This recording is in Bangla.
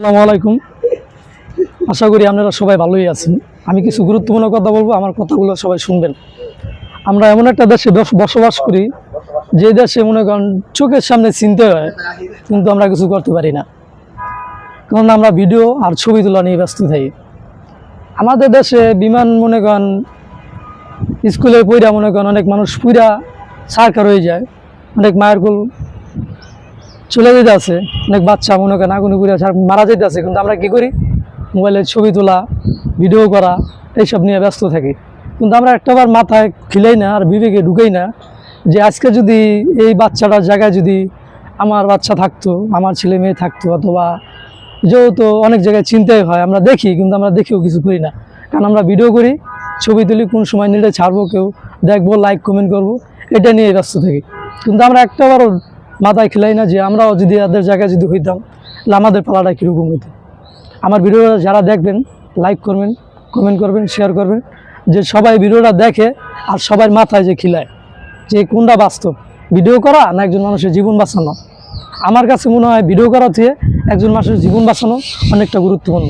আসসালামু আলাইকুম। আশা করি আপনারা সবাই ভালোই আছেন। আমি কিছু গুরুত্বপূর্ণ কথা বলবো, আমার কথাগুলো সবাই শুনবেন। আমরা এমন একটা দেশে বসবাস করি, যে দেশে মনে করেন চোখের সামনে চিনতে হয়, কিন্তু আমরা কিছু করতে পারি না, কারণ আমরা ভিডিও আর ছবি তোলা নিয়ে ব্যস্ত থাকি। আমাদের দেশে বিমান মনে করেন স্কুলে পইরা মনে করেন অনেক মানুষ পুরা সারকার হয়ে যায়, অনেক মায়ের কোল চলে যেতে আছে, অনেক বাচ্চা মনে করেন আগুনে পুড়ে মারা যেতে আছে, কিন্তু আমরা কি করি? মোবাইলে ছবি তোলা, ভিডিও করা, এইসব নিয়ে ব্যস্ত থাকি। কিন্তু আমরা একটাবার মাথায় খিলাই না আর বিবেকে ঢুকেই না যে আজকে যদি এই বাচ্চাটার জায়গায় যদি আমার বাচ্চা থাকতো, আমার ছেলে মেয়ে থাকতো, অথবা যেহেতু অনেক জায়গায় চিন্তাই হয়, আমরা দেখি কিন্তু আমরা দেখেও কিছু করি না, কারণ আমরা ভিডিও করি, ছবি তুলি, কোন সময় নিলে ছাড়বো, কেউ দেখবো, লাইক কমেন্ট করবো, এটা নিয়ে ব্যস্ত থাকি। কিন্তু আমরা একটাবারও মাথায় খেলাই না যে আমরাও যদি এদের জায়গায় যদি হইতাম, তাহলে আমাদের পালাটা কীরকম হইতো। আমার ভিডিওটা যারা দেখবেন, লাইক করবেন, কমেন্ট করবেন, শেয়ার করবেন, যে সবাই ভিডিওটা দেখে আর সবার মাথায় যে খিলায় যে কোনটা বাস্তব, ভিডিও করা না একজন মানুষের জীবন বাঁচানো। আমার কাছে মনে হয় ভিডিও করা থেকে একজন মানুষের জীবন বাঁচানো অনেকটা গুরুত্বপূর্ণ।